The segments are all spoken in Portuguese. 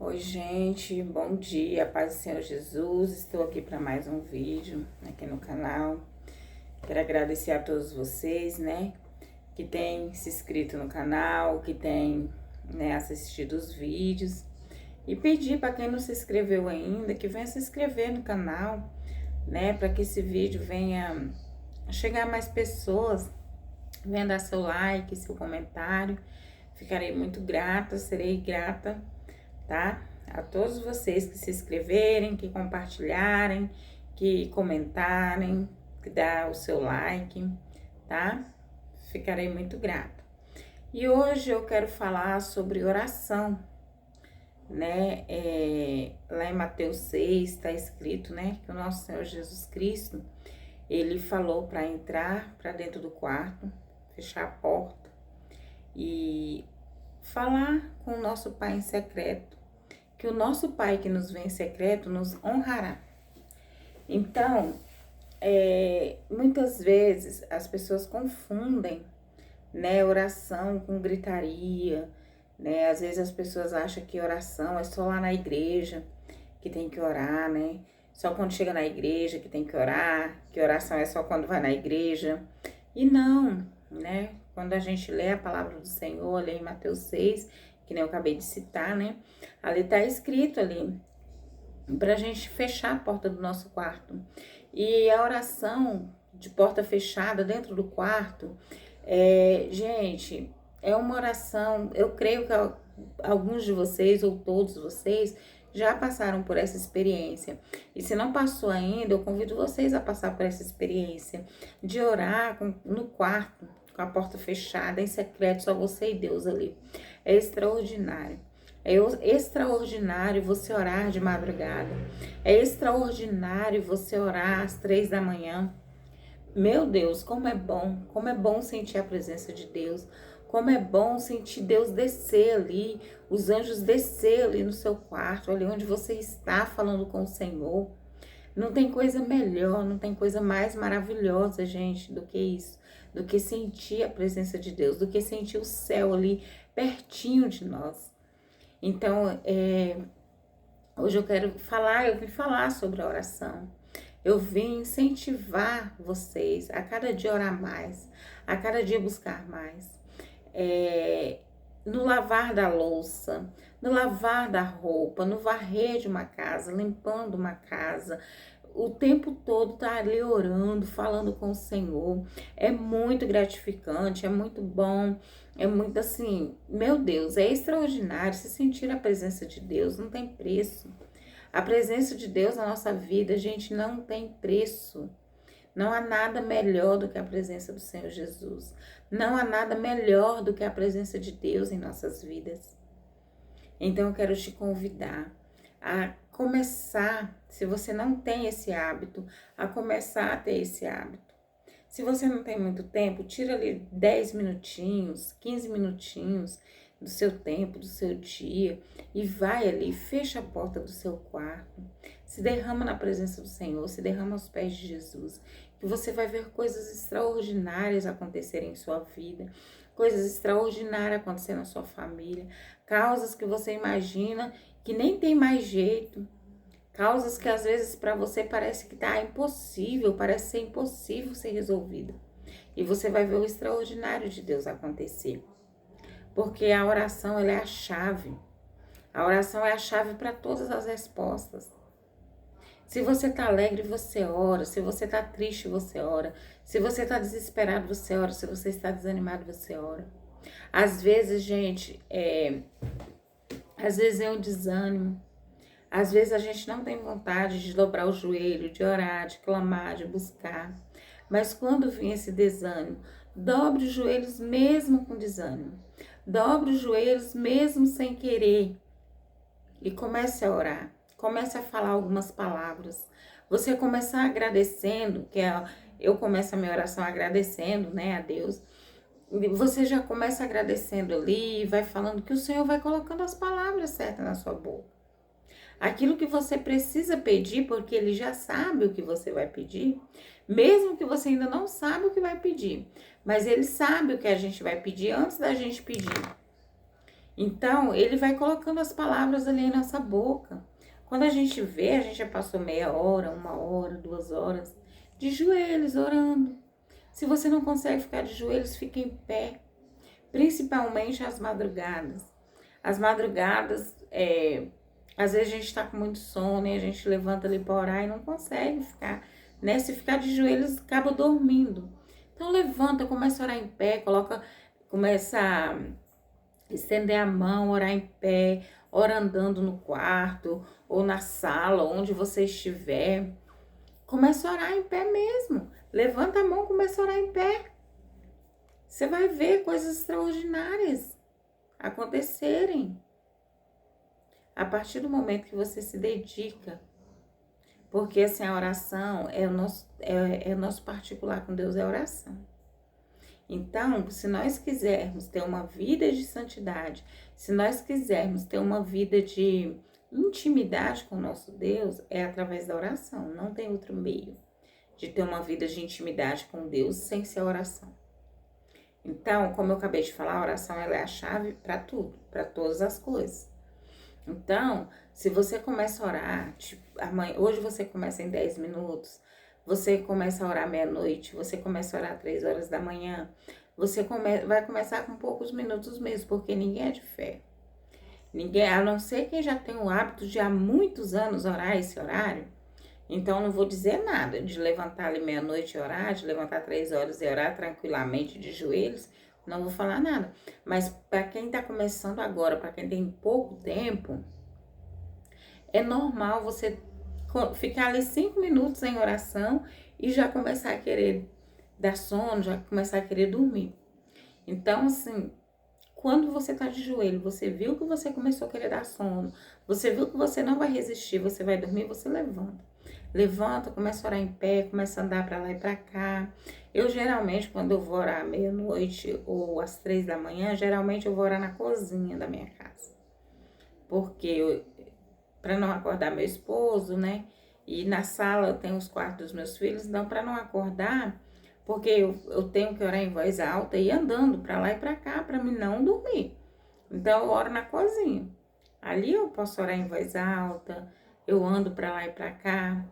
Oi, gente, bom dia, paz do Senhor Jesus. Estou aqui para mais um vídeo aqui no canal. Quero agradecer a todos vocês, né, que têm se inscrito no canal, que têm, assistido os vídeos. E pedir para quem não se inscreveu ainda, que venha se inscrever no canal, né, para que esse vídeo venha chegar a mais pessoas. Venha dar seu like, seu comentário. Ficarei muito grata, serei grata, tá? A todos vocês que se inscreverem, que compartilharem, que comentarem, que dá o seu like, tá? Ficarei muito grata. E hoje eu quero falar sobre oração, né? Lá em Mateus 6 está escrito, né, que o nosso Senhor Jesus Cristo, ele falou para entrar para dentro do quarto, fechar a porta e falar com o nosso Pai em secreto, que o nosso Pai que nos vê em secreto nos honrará. Então, muitas vezes as pessoas confundem, né, oração com gritaria, né? Às vezes as pessoas acham que oração é só lá na igreja que tem que orar, né? Só quando chega na igreja que tem que orar, que oração é só quando vai na igreja. E não, né? Quando a gente lê a palavra do Senhor, lê em Mateus 6, que nem eu acabei de citar, né? Ali tá escrito ali, pra gente fechar a porta do nosso quarto. E a oração de porta fechada dentro do quarto, gente, é uma oração, eu creio que alguns de vocês ou todos vocês já passaram por essa experiência. E se não passou ainda, eu convido vocês a passar por essa experiência de orar no quarto, com a porta fechada, em secreto, só você e Deus ali. É extraordinário. É extraordinário você orar de madrugada. É extraordinário você orar às 3 da manhã. Meu Deus, como é bom sentir a presença de Deus. Como é bom sentir Deus descer ali, os anjos descer ali no seu quarto, ali onde você está falando com o Senhor. Não tem coisa melhor, não tem coisa mais maravilhosa, gente, do que isso. Do que sentir a presença de Deus, do que sentir o céu ali pertinho de nós. Então, hoje eu vim falar sobre a oração. Eu vim incentivar vocês a cada dia orar mais, a cada dia buscar mais. No lavar da louça, no lavar da roupa, no varrer de uma casa, limpando uma casa, o tempo todo tá ali orando, falando com o Senhor. É muito gratificante, é muito bom, é muito assim, meu Deus, é extraordinário se sentir a presença de Deus, não tem preço. A presença de Deus na nossa vida, gente, não tem preço. Não há nada melhor do que a presença do Senhor Jesus. Não há nada melhor do que a presença de Deus em nossas vidas. Então eu quero te convidar a começar, se você não tem esse hábito, a começar a ter esse hábito. Se você não tem muito tempo, tira ali 10 minutinhos, 15 minutinhos do seu tempo, do seu dia, e vai ali, fecha a porta do seu quarto, se derrama na presença do Senhor, se derrama aos pés de Jesus, que você vai ver coisas extraordinárias acontecerem em sua vida, coisas extraordinárias acontecerem na sua família, causas que você imagina que nem tem mais jeito, causas que às vezes para você parece que tá impossível, parece ser impossível ser resolvida. E você vai ver o extraordinário de Deus acontecer. Porque a oração, ela é a chave. A oração é a chave para todas as respostas. Se você tá alegre, você ora. Se você tá triste, você ora. Se você tá desesperado, você ora. Se você está desanimado, você ora. Às vezes, gente, às vezes é um desânimo. Às vezes a gente não tem vontade de dobrar o joelho, de orar, de clamar, de buscar. Mas quando vem esse desânimo, dobre os joelhos mesmo com desânimo. Dobre os joelhos mesmo sem querer. E comece a orar. Comece a falar algumas palavras. Você começar agradecendo, eu começo a minha oração agradecendo, né, a Deus. Você já começa agradecendo ali, vai falando que o Senhor vai colocando as palavras certas na sua boca. Aquilo que você precisa pedir, porque Ele já sabe o que você vai pedir, mesmo que você ainda não sabe o que vai pedir, mas Ele sabe o que a gente vai pedir antes da gente pedir. Então, ele vai colocando as palavras ali em nossa boca. Quando a gente vê, a gente já passou meia hora, 1 hora, 2 horas de joelhos orando. Se você não consegue ficar de joelhos, fique em pé. Principalmente às madrugadas. As madrugadas, às vezes a gente está com muito sono e a gente levanta ali para orar e não consegue ficar, né? Se ficar de joelhos, acaba dormindo. Então levanta, começa a orar em pé, começa a estender a mão, orar em pé, ora andando no quarto ou na sala, onde você estiver. Começa a orar em pé mesmo. Levanta a mão, começa a orar em pé. Você vai ver coisas extraordinárias acontecerem a partir do momento que você se dedica. Porque assim, a oração é o nosso particular com Deus, é a oração. Então, se nós quisermos ter uma vida de santidade, se nós quisermos ter uma vida de intimidade com o nosso Deus, é através da oração. Não tem outro meio de ter uma vida de intimidade com Deus sem ser a oração. Então, como eu acabei de falar, a oração ela é a chave para tudo, para todas as coisas. Então, se você começa a orar, tipo, hoje você começa em 10 minutos, você começa a orar meia-noite, você começa a orar 3 horas da manhã, você vai começar com poucos minutos mesmo, porque ninguém é de fé. Ninguém, a não ser quem já tem o hábito de há muitos anos orar esse horário. Então, não vou dizer nada de levantar ali meia-noite e orar, de levantar 3 horas e orar tranquilamente de joelhos. Não vou falar nada. Mas para quem está começando agora, para quem tem pouco tempo, é normal você ficar ali 5 minutos em oração e já começar a querer dar sono, já começar a querer dormir. Então, assim, quando você tá de joelho, você viu que você começou a querer dar sono, você viu que você não vai resistir, você vai dormir, você levanta. Levanta, começa a orar em pé, começa a andar para lá e para cá. Eu geralmente, quando eu vou orar à meia-noite ou às 3 da manhã, geralmente eu vou orar na cozinha da minha casa. Porque para não acordar meu esposo, né? E na sala eu tenho os quartos dos meus filhos, então para não acordar, porque eu tenho que orar em voz alta e andando para lá e para cá para mim não dormir. Então eu oro na cozinha. Ali eu posso orar em voz alta, eu ando para lá e para cá.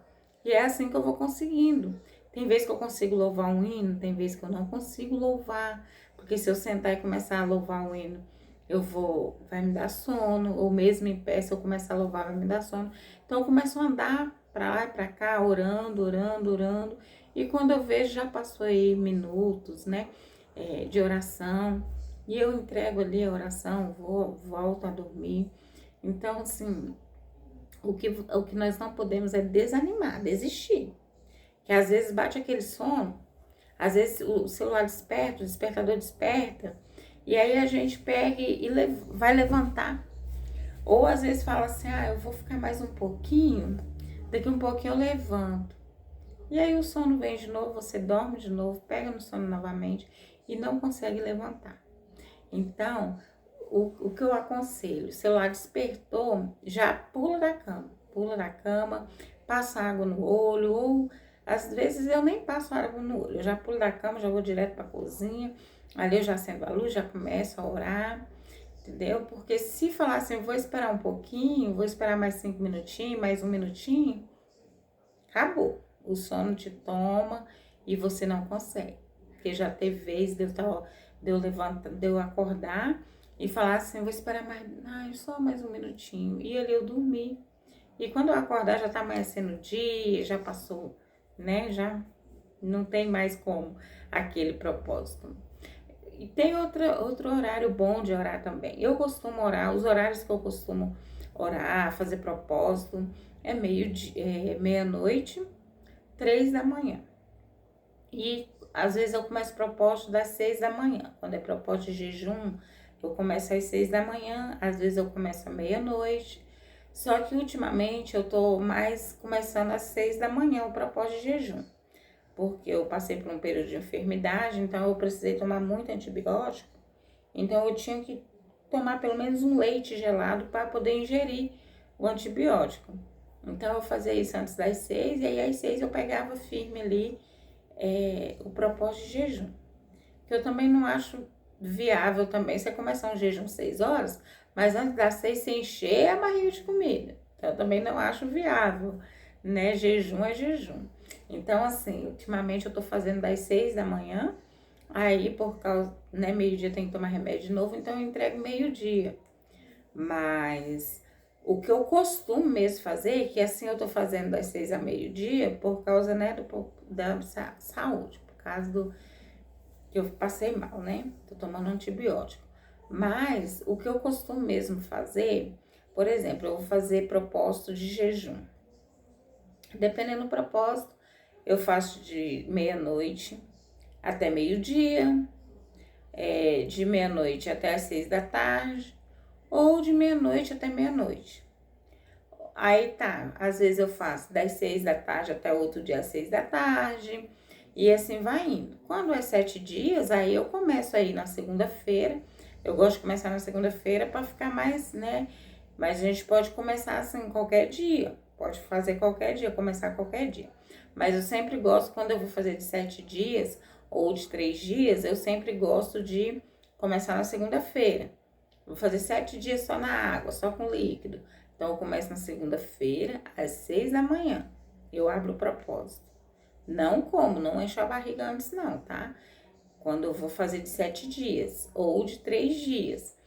E é assim que eu vou conseguindo. Tem vezes que eu consigo louvar um hino, tem vezes que eu não consigo louvar, porque se eu sentar e começar a louvar um hino, vai me dar sono, ou mesmo em pé, se eu começar a louvar, vai me dar sono. Então eu começo a andar para lá e para cá, orando, orando, orando. E quando eu vejo, já passou aí minutos, né, de oração. E eu entrego ali a oração, volto a dormir. Então, assim, o que nós não podemos é desanimar, desistir. Que às vezes bate aquele sono, às vezes o celular desperta, o despertador desperta, e aí a gente pega e vai levantar. Ou às vezes fala assim, eu vou ficar mais um pouquinho, daqui um pouquinho eu levanto. E aí o sono vem de novo, você dorme de novo, pega no sono novamente e não consegue levantar. Então, o que eu aconselho, o celular despertou, já pula da cama, passa água no olho, ou às vezes eu nem passo água no olho, eu já pulo da cama, já vou direto para a cozinha, ali eu já acendo a luz, já começo a orar, entendeu? Porque se falar assim, vou esperar um pouquinho, vou esperar mais 5 minutinhos, mais 1 minutinho, acabou. O sono te toma e você não consegue. Porque já teve vez de eu acordar e falar assim, vou esperar só mais 1 minutinho. E ali eu dormi. E quando eu acordar já tá amanhecendo o dia, já passou, né? Já não tem mais como aquele propósito. E tem outro horário bom de orar também. Eu costumo orar, os horários que eu costumo orar, fazer propósito, é meia-noite, 3 da manhã. E às vezes eu começo propósito das 6 da manhã. Quando é propósito de jejum, eu começo às 6 da manhã, às vezes eu começo à meia-noite. Só que ultimamente eu tô mais começando às 6 da manhã o propósito de jejum. Porque eu passei por um período de enfermidade, então eu precisei tomar muito antibiótico. Então eu tinha que tomar pelo menos um leite gelado para poder ingerir o antibiótico. Então eu fazia isso antes das 6, e aí às 6 eu pegava firme ali o propósito de jejum. Que eu também não acho viável também você começar um jejum 6 horas, mas antes das 6 você encher a barriga de comida. Então, eu também não acho viável, né? Jejum é jejum. Então, assim, ultimamente eu tô fazendo das 6 da manhã, aí por causa, né, meio-dia tem que tomar remédio de novo, então eu entrego meio-dia. Mas o que eu costumo mesmo fazer, que assim eu tô fazendo das 6 a meio-dia, por causa, né, da saúde, por causa do que eu passei mal, né? Tô tomando antibiótico. Mas o que eu costumo mesmo fazer, por exemplo, eu vou fazer propósito de jejum. Dependendo do propósito, eu faço de meia-noite até meio-dia, de meia-noite até as 6 da tarde, ou de meia-noite até meia-noite. Aí tá, às vezes eu faço das 6 da tarde até outro dia às 6 da tarde, e assim vai indo. Quando é 7 dias, aí eu começo aí na segunda-feira. Eu gosto de começar na segunda-feira para ficar mais, né? Mas a gente pode começar assim qualquer dia. Pode fazer qualquer dia, começar qualquer dia. Mas eu sempre gosto, quando eu vou fazer de 7 dias ou de 3 dias, eu sempre gosto de começar na segunda-feira. Vou fazer 7 dias só na água, só com líquido. Então, eu começo na segunda-feira, às 6 da manhã. Eu abro o propósito. Não como, não encho a barriga antes não, tá? Quando eu vou fazer de 7 dias ou de 3 dias.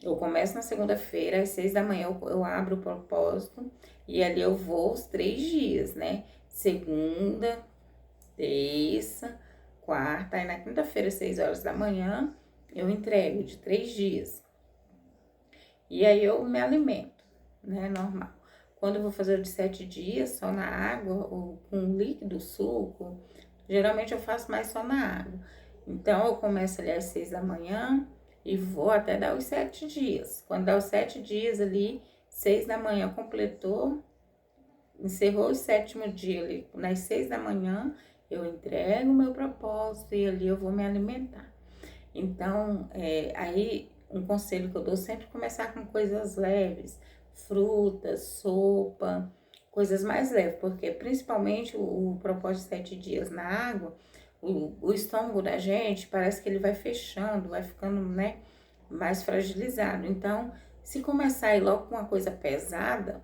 Eu começo na segunda-feira, às 6 da manhã, eu abro o propósito. E ali eu vou os 3 dias, né? Segunda, terça, quarta. Aí na quinta-feira, às 6 horas da manhã, eu entrego de 3 dias. E aí eu me alimento, né? Normal. Quando eu vou fazer de 7 dias, só na água ou com líquido, suco, geralmente eu faço mais só na água. Então, eu começo ali às 6 da manhã e vou até dar os 7 dias. Quando dá os 7 dias ali, 6 da manhã completou, encerrou o 7º dia ali, nas 6 da manhã, eu entrego o meu propósito e ali eu vou me alimentar. Então, aí um conselho que eu dou sempre é começar com coisas leves, frutas, sopa, coisas mais leves, porque principalmente o propósito de 7 dias na água, o estômago da gente parece que ele vai fechando, vai ficando, né, mais fragilizado. Então, se começar a ir logo com uma coisa pesada,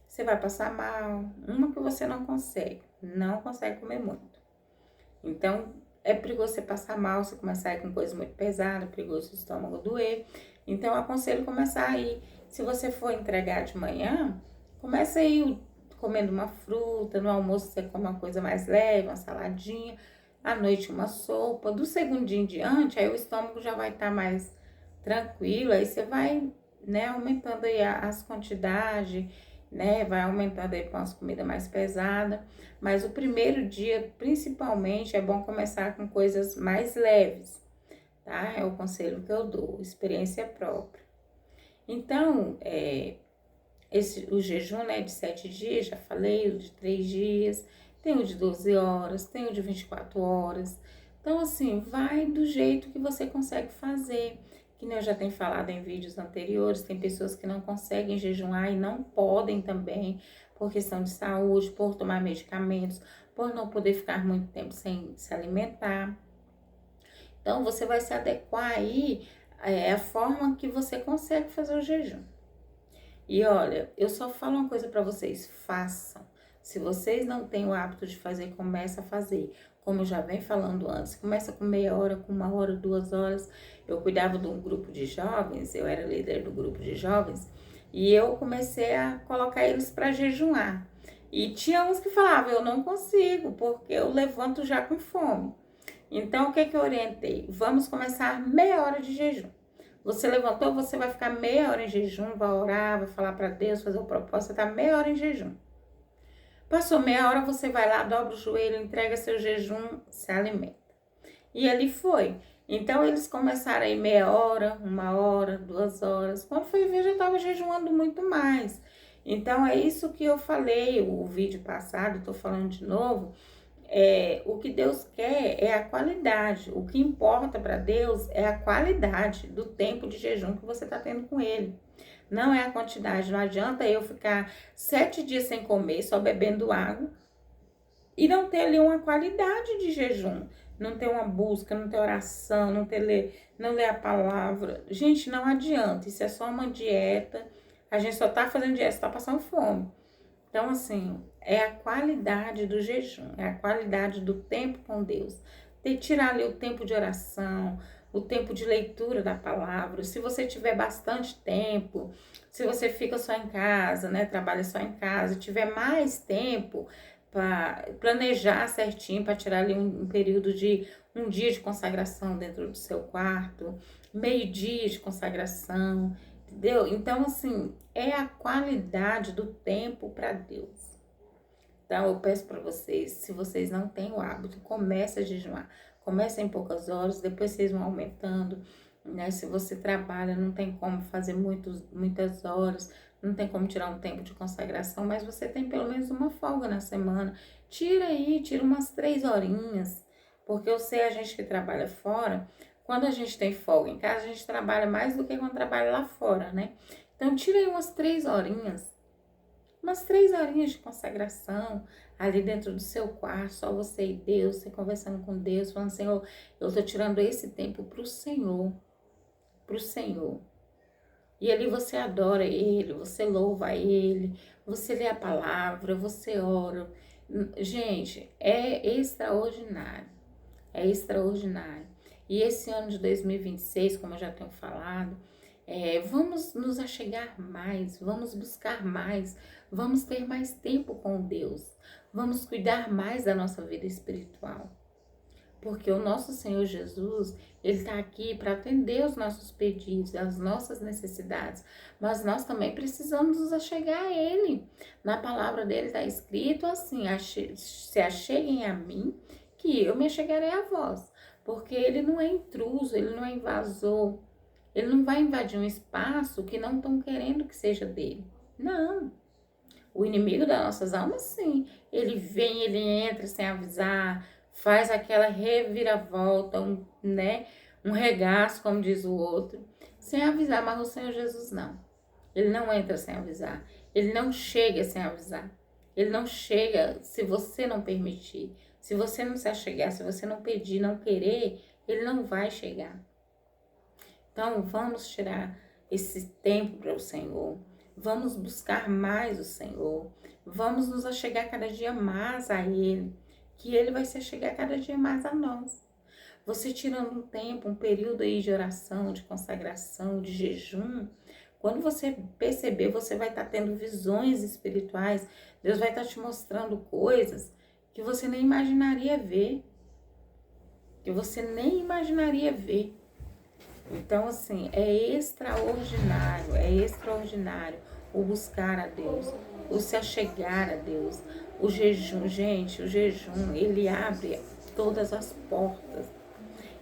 você vai passar mal, uma que você não consegue comer muito. Então, é perigoso você passar mal, você começar a ir com coisa muito pesada, é perigoso o estômago doer. Então, eu aconselho começar aí. Se você for entregar de manhã, começa aí comendo uma fruta, no almoço você come uma coisa mais leve, uma saladinha, à noite uma sopa. Do segundo dia em diante, aí o estômago já vai estar mais tranquilo, aí você vai, né, aumentando aí as quantidades, né, vai aumentando aí com as comidas mais pesadas. Mas o primeiro dia, principalmente, é bom começar com coisas mais leves, tá? É o conselho que eu dou, experiência própria. Então, o jejum, né, de 7 dias, já falei, o de 3 dias, tem o de 12 horas, tem o de 24 horas. Então, assim, vai do jeito que você consegue fazer. Que nem eu já tenho falado em vídeos anteriores, tem pessoas que não conseguem jejuar e não podem também, por questão de saúde, por tomar medicamentos, por não poder ficar muito tempo sem se alimentar. Então, você vai se adequar aí à forma que você consegue fazer o jejum. E olha, eu só falo uma coisa para vocês, façam. Se vocês não têm o hábito de fazer, começa a fazer. Como eu já venho falando antes, começa com meia hora, com 1 hora, 2 horas. Eu cuidava de um grupo de jovens, eu era líder do grupo de jovens, e eu comecei a colocar eles para jejuar. E tinha uns que falavam, eu não consigo, porque eu levanto já com fome. Então, o que eu orientei? Vamos começar meia hora de jejum. Você levantou, você vai ficar meia hora em jejum, vai orar, vai falar para Deus, fazer o propósito, você tá meia hora em jejum. Passou meia hora, você vai lá, dobra o joelho, entrega seu jejum, se alimenta. E ali foi. Então, eles começaram aí meia hora, 1 hora, 2 horas. Quando foi ver, já estava jejuando muito mais. Então, é isso que eu falei, o vídeo passado, estou falando de novo. O que Deus quer é a qualidade. O que importa para Deus é a qualidade do tempo de jejum que você está tendo com Ele. Não é a quantidade. Não adianta eu ficar 7 dias sem comer, só bebendo água, e não ter ali uma qualidade de jejum. não ter uma busca, não ter oração, não ler a palavra. Gente, não adianta, isso é só uma dieta, a gente só tá fazendo dieta, tá passando fome. Então, assim, é a qualidade do jejum, é a qualidade do tempo com Deus. De tirar ali o tempo de oração, o tempo de leitura da palavra. Se você tiver bastante tempo, se você fica só em casa, né, trabalha só em casa, tiver mais tempo para planejar certinho, para tirar ali um período de um dia de consagração dentro do seu quarto, meio-dia de consagração, entendeu? Então, assim, é a qualidade do tempo para Deus. Então, eu peço para vocês, se vocês não têm o hábito, comece a jejuar. Começa em poucas horas, depois vocês vão aumentando, né? Se você trabalha, não tem como fazer muitas horas, não tem como tirar um tempo de consagração, mas você tem pelo menos uma folga na semana. Tira umas 3 horinhas, porque eu sei a gente que trabalha fora, quando a gente tem folga em casa, a gente trabalha mais do que quando trabalha lá fora, né? Então, tira aí umas 3 horinhas. Umas 3 horinhas de consagração ali dentro do seu quarto, só você e Deus, você conversando com Deus, falando, Senhor, eu tô tirando esse tempo pro Senhor, pro Senhor. E ali você adora Ele, você louva Ele, você lê a palavra, você ora. Gente, é extraordinário, é extraordinário. E esse ano de 2026, como eu já tenho falado, vamos nos achegar mais, vamos buscar mais, vamos ter mais tempo com Deus, vamos cuidar mais da nossa vida espiritual. Porque o nosso Senhor Jesus, Ele está aqui para atender os nossos pedidos, as nossas necessidades, mas nós também precisamos nos achegar a Ele. Na palavra dele está escrito assim, se acheguem a mim, que eu me achegarei a vós. Porque Ele não é intruso, Ele não é invasor, Ele não vai invadir um espaço que não estão querendo que seja dele. Não. O inimigo das nossas almas, sim. Ele vem, ele entra sem avisar, faz aquela reviravolta, um regaço, como diz o outro, sem avisar, mas o Senhor Jesus não. Ele não entra sem avisar, ele não chega sem avisar, ele não chega se você não permitir, se você não se achegar, se você não pedir, não querer, ele não vai chegar. Então, vamos tirar esse tempo para o Senhor, vamos buscar mais o Senhor, vamos nos achegar cada dia mais a Ele, que Ele vai se achegar cada dia mais a nós. Você tirando um tempo, um período aí de oração, de consagração, de jejum, quando você perceber, você vai estar tendo visões espirituais, Deus vai estar te mostrando coisas que você nem imaginaria ver, Então, assim, é extraordinário o buscar a Deus, o se achegar a Deus. O jejum, gente, ele abre todas as portas.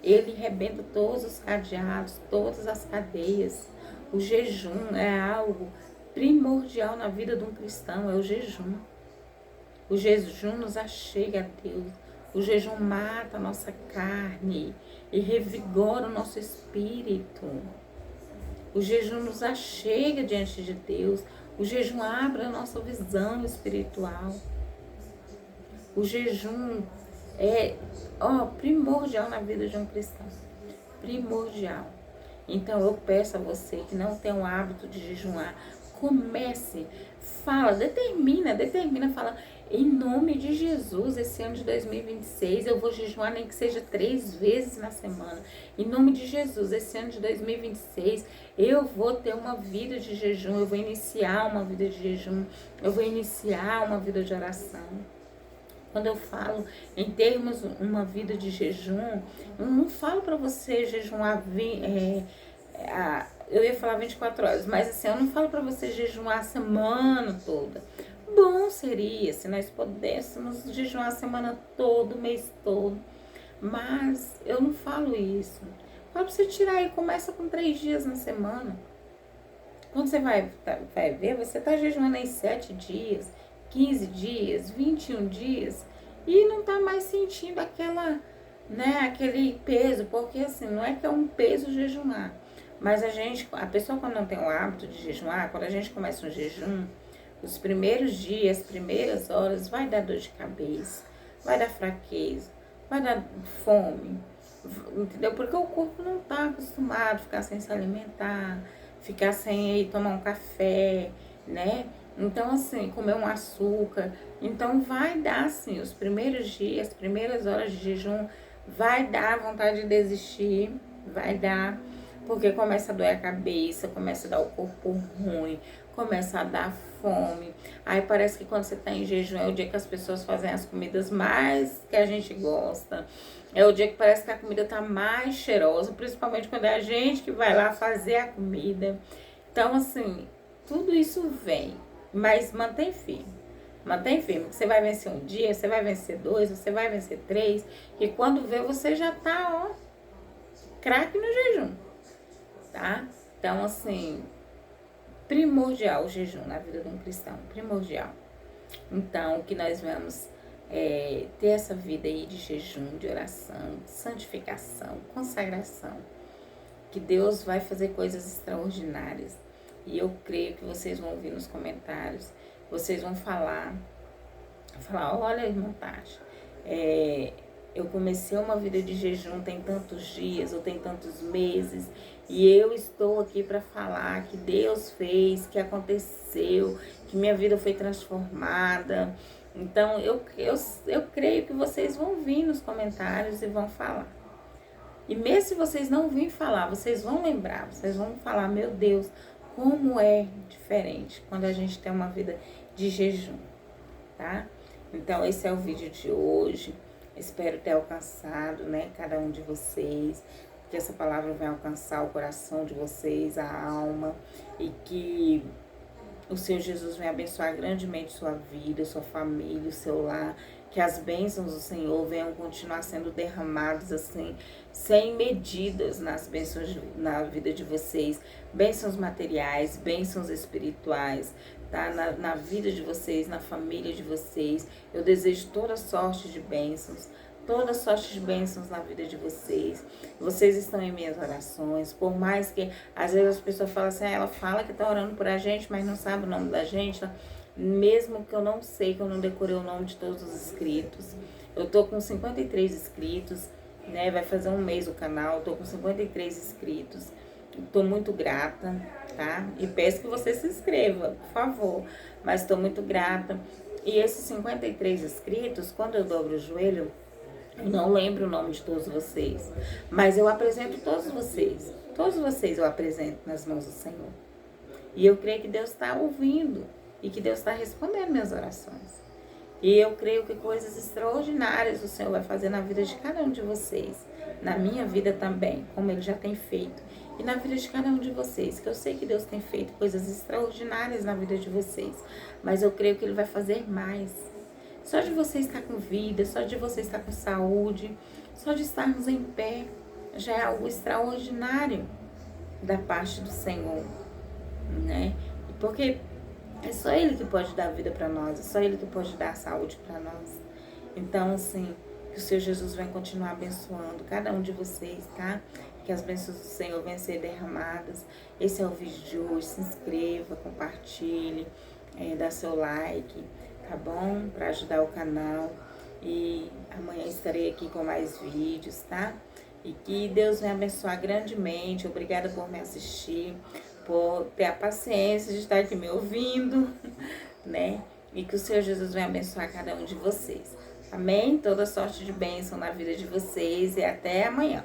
Ele rebenta todos os cadeados, todas as cadeias. O jejum é algo primordial na vida de um cristão, é o jejum. O jejum nos achega a Deus. O jejum mata a nossa carne e revigora o nosso espírito. O jejum nos achega diante de Deus. O jejum abre a nossa visão espiritual. O jejum é primordial na vida de um cristão. Primordial. Então eu peço a você que não tem o hábito de jejuar, comece, fala, determina, fala, em nome de Jesus, esse ano de 2026, eu vou jejuar nem que seja 3 vezes na semana. Em nome de Jesus, esse ano de 2026, eu vou ter uma vida de jejum, eu vou iniciar uma vida de jejum, eu vou iniciar uma vida de oração. Quando eu falo em termos uma vida de jejum, eu não falo para você jejuar, eu ia falar 24 horas, mas assim, eu não falo para você jejuar a semana toda. Bom seria se nós pudéssemos jejuar a semana toda, o mês todo, mas eu não falo isso. Falo para você tirar aí, começa com 3 dias na semana. Quando você vai ver, você está jejuando aí 7 dias, 15 dias, 21 dias e não tá mais sentindo aquele peso, porque assim, não é que é um peso jejuar, mas a pessoa quando não tem o hábito de jejuar, quando a gente começa um jejum, os primeiros dias, as primeiras horas, vai dar dor de cabeça, vai dar fraqueza, vai dar fome, entendeu? Porque o corpo não tá acostumado a ficar sem se alimentar, ficar sem ir tomar um café, né? Então, assim, comer um açúcar. Então, vai dar, assim, os primeiros dias, as primeiras horas de jejum, vai dar vontade de desistir, vai dar, porque começa a doer a cabeça, começa a dar o corpo ruim, começa a dar fome. Aí parece que quando você tá em jejum é o dia que as pessoas fazem as comidas mais que a gente gosta. É o dia que parece que a comida tá mais cheirosa, principalmente quando é a gente que vai lá fazer a comida. Então, assim, tudo isso vem, mas mantém firme. Mantém firme, você vai vencer um dia, você vai vencer dois, você vai vencer três, e quando vê você já tá, ó, craque no jejum, tá? Então, assim, primordial o jejum na vida de um cristão, primordial. Então, que nós vamos ter essa vida aí de jejum, de oração, de santificação, consagração, que Deus vai fazer coisas extraordinárias. E eu creio que vocês vão ouvir nos comentários, vocês vão falar, olha, irmã Tati, eu comecei uma vida de jejum tem tantos dias, ou tem tantos meses, e eu estou aqui para falar que Deus fez, que aconteceu, que minha vida foi transformada. Então, eu creio que vocês vão vir nos comentários e vão falar. E mesmo se vocês não virem falar, vocês vão lembrar, vocês vão falar, meu Deus, como é diferente quando a gente tem uma vida de jejum, tá? Então, esse é o vídeo de hoje. Espero ter alcançado, né, cada um de vocês, que essa palavra venha alcançar o coração de vocês, a alma, e que o Senhor Jesus venha abençoar grandemente sua vida, sua família, o seu lar, que as bênçãos do Senhor venham continuar sendo derramadas assim, sem medidas nas bênçãos na vida de vocês, bênçãos materiais, bênçãos espirituais, tá? Na vida de vocês, na família de vocês. Eu desejo toda sorte de bênçãos, toda sorte de bênçãos na vida de vocês. Vocês estão em minhas orações, por mais que às vezes as pessoas falam assim, ela fala que tá orando por a gente, mas não sabe o nome da gente, tá? Mesmo que eu não sei, que eu não decorei o nome de todos os inscritos. Eu tô com 53 inscritos, né? Vai fazer um mês o canal, tô com 53 inscritos. Tô muito grata, tá? E peço que você se inscreva, por favor. Mas tô muito grata. E esses 53 inscritos, quando eu dobro o joelho, eu não lembro o nome de todos vocês, mas eu apresento todos vocês. Todos vocês eu apresento nas mãos do Senhor. E eu creio que Deus está ouvindo e que Deus está respondendo minhas orações. E eu creio que coisas extraordinárias o Senhor vai fazer na vida de cada um de vocês. Na minha vida também, como Ele já tem feito. E na vida de cada um de vocês, que eu sei que Deus tem feito coisas extraordinárias na vida de vocês. Mas eu creio que Ele vai fazer mais. Só de você estar com vida, só de você estar com saúde, só de estarmos em pé, já é algo extraordinário da parte do Senhor, né? Porque é só Ele que pode dar vida para nós, é só Ele que pode dar saúde para nós. Então, assim, que o Senhor Jesus vai continuar abençoando cada um de vocês, tá? Que as bênçãos do Senhor venham ser derramadas. Esse é o vídeo de hoje. Se inscreva, compartilhe, dá seu like, tá bom? Para ajudar o canal. E amanhã estarei aqui com mais vídeos, tá? E que Deus venha abençoar grandemente. Obrigada por me assistir, por ter a paciência de estar aqui me ouvindo, né? E que o Senhor Jesus venha abençoar cada um de vocês. Amém? Toda sorte de bênção na vida de vocês e até amanhã.